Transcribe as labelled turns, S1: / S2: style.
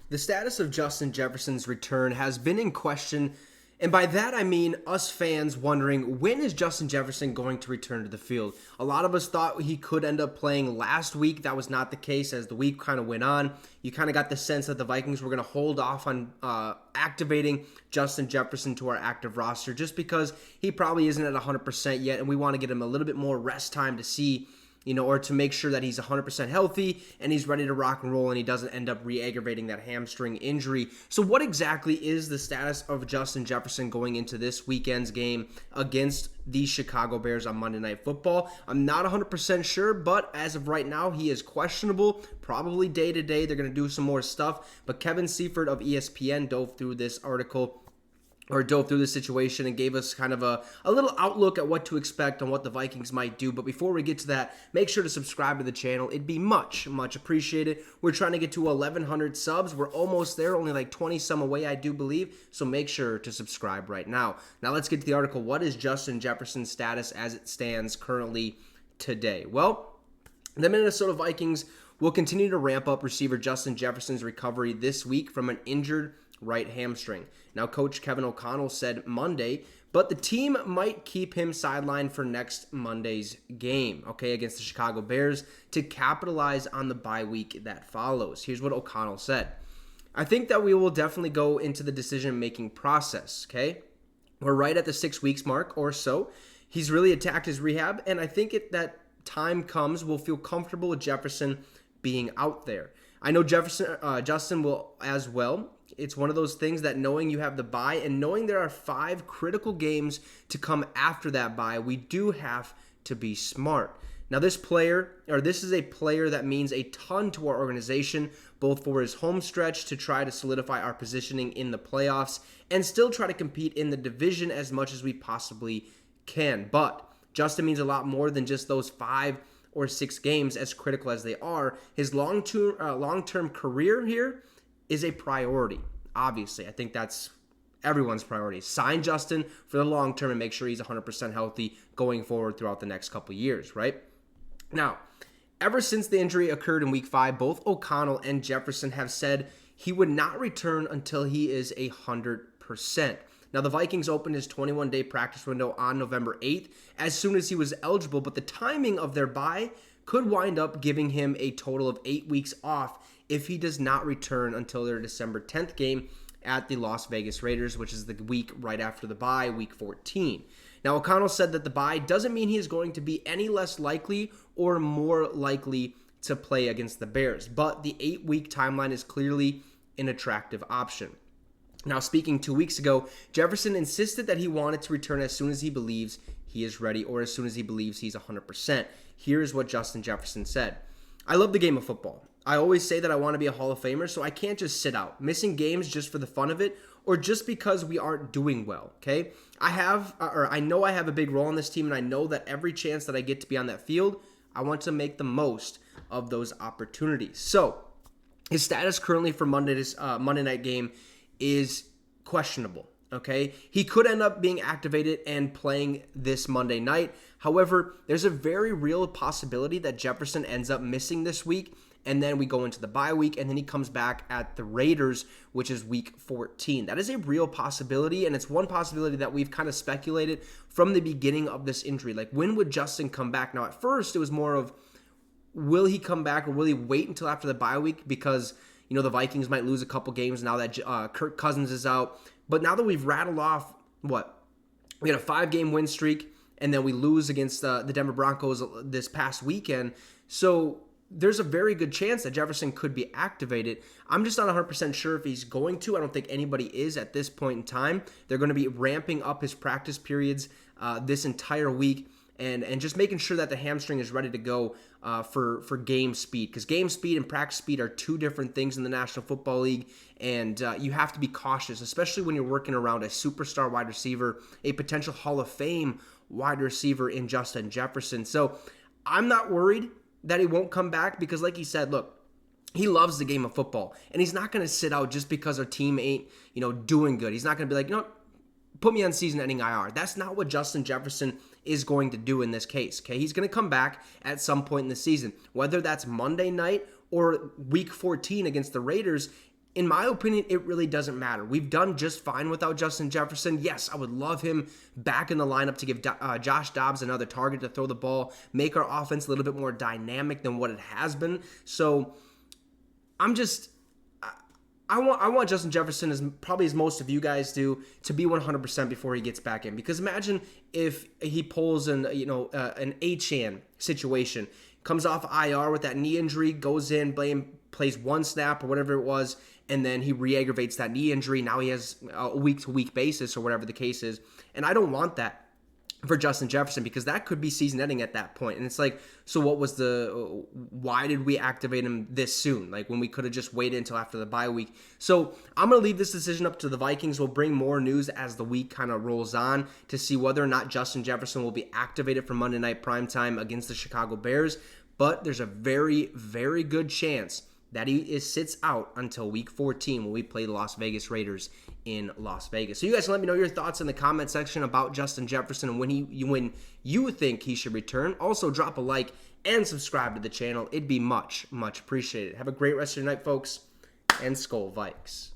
S1: The status of Justin Jefferson's return has been in question, and by that I mean us fans wondering, when is Justin Jefferson going to return to the field? A lot of us thought he could end up playing last week. That was not the case. As the week kind of went on, you kind of got the sense that the Vikings were going to hold off on activating Justin Jefferson to our active roster just because he probably isn't at 100% yet, and we want to get him a little bit more rest time to see, or to make sure that he's 100% healthy and he's ready to rock and roll and he doesn't end up re-aggravating that hamstring injury. So what exactly is the status of Justin Jefferson going into this weekend's game against the Chicago Bears on Monday Night Football? I'm not 100% sure, but as of right now, he is questionable, probably day to day. They're going to do some more stuff, but Kevin Seifert of ESPN dove through this situation and gave us kind of a little outlook at what to expect on what the Vikings might do. But before we get to that, make sure to subscribe to the channel. It'd be much appreciated. We're trying to get to 1,100 subs. We're almost there, only like 20 some away, I do believe. So make sure to subscribe right now. Now let's get to the article. What is Justin Jefferson's status as it stands currently today? Well, the Minnesota Vikings will continue to ramp up receiver Justin Jefferson's recovery this week from an injured right hamstring. Now, Coach Kevin O'Connell said Monday, but the team might keep him sidelined for next Monday's game, against the Chicago Bears to capitalize on the bye week that follows. Here's what O'Connell said. I think that we will definitely go into the decision-making process, We're right at the 6 weeks mark or so. He's really attacked his rehab, and I think that time comes, we'll feel comfortable with Jefferson being out there. I know Justin will as well. It's one of those things that knowing you have the bye and knowing there are 5 critical games to come after that bye, we do have to be smart. Now, this is a player that means a ton to our organization, both for his home stretch to try to solidify our positioning in the playoffs and still try to compete in the division as much as we possibly can. But Justin means a lot more than just those 5 or 6 games, as critical as they are. His long-term career here is a priority. Obviously, I think that's everyone's priority. Sign Justin for the long term and make sure he's 100% healthy going forward throughout the next couple years, right? Now, ever since the injury occurred in week 5, both O'Connell and Jefferson have said he would not return until he is 100%. Now, the Vikings opened his 21-day practice window on November 8th as soon as he was eligible, but the timing of their bye could wind up giving him a total of 8 weeks off if he does not return until their December 10th game at the Las Vegas Raiders, which is the week right after the bye, week 14. Now, O'Connell said that the bye doesn't mean he is going to be any less likely or more likely to play against the Bears, but the 8-week timeline is clearly an attractive option. Now, speaking 2 weeks ago, Jefferson insisted that he wanted to return as soon as he believes he is ready or as soon as he believes he's 100%. Here's what Justin Jefferson said. I love the game of football. I always say that I want to be a Hall of Famer, so I can't just sit out, missing games just for the fun of it or just because we aren't doing well, I know I have a big role on this team, and I know that every chance that I get to be on that field, I want to make the most of those opportunities. So, his status currently for Monday night game is questionable. He could end up being activated and playing this Monday night. However, there's a very real possibility that Jefferson ends up missing this week, and then we go into the bye week, and then he comes back at the Raiders, which is week 14. That is a real possibility, and it's one possibility that we've kind of speculated from the beginning of this injury. Like, when would Justin come back? Now, at first, it was more of, will he come back or will he wait until after the bye week because, the Vikings might lose a couple games now that Kirk Cousins is out. But now that we've rattled off, we had a 5-game win streak, and then we lose against the Denver Broncos this past weekend. So there's a very good chance that Jefferson could be activated. I'm just not 100% sure if he's going to. I don't think anybody is at this point in time. They're going to be ramping up his practice periods this entire week and just making sure that the hamstring is ready to go for game speed. Because game speed and practice speed are 2 different things in the National Football League, and you have to be cautious, especially when you're working around a superstar wide receiver, a potential Hall of Fame wide receiver in Justin Jefferson. So I'm not worried that he won't come back because, like he said, look, he loves the game of football, and he's not going to sit out just because our team ain't, doing good. He's not going to be like, put me on season-ending IR. That's not what Justin Jefferson is going to do in this case, He's going to come back at some point in the season, whether that's Monday night or week 14 against the Raiders. in my opinion, it really doesn't matter. We've done just fine without Justin Jefferson. Yes, I would love him back in the lineup to give Josh Dobbs another target to throw the ball, make our offense a little bit more dynamic than what it has been. So I'm just, I want Justin Jefferson, as probably as most of you guys do, to be 100% before he gets back in. Because imagine if he pulls an Achane situation, comes off IR with that knee injury, goes in, plays one snap or whatever it was, and then he re-aggravates that knee injury. Now he has a week-to-week basis or whatever the case is. And I don't want that for Justin Jefferson, because that could be season ending at that point. And it's like, so why did we activate him this soon? Like, when we could have just waited until after the bye week. So I'm going to leave this decision up to the Vikings. We'll bring more news as the week kind of rolls on to see whether or not Justin Jefferson will be activated for Monday Night Primetime against the Chicago Bears. But there's a very, very good chance that he sits out until week 14 when we play the Las Vegas Raiders in Las Vegas. So you guys can let me know your thoughts in the comment section about Justin Jefferson and when you think he should return. Also, drop a like and subscribe to the channel. It'd be much, much appreciated. Have a great rest of your night, folks, and Skol Vikes.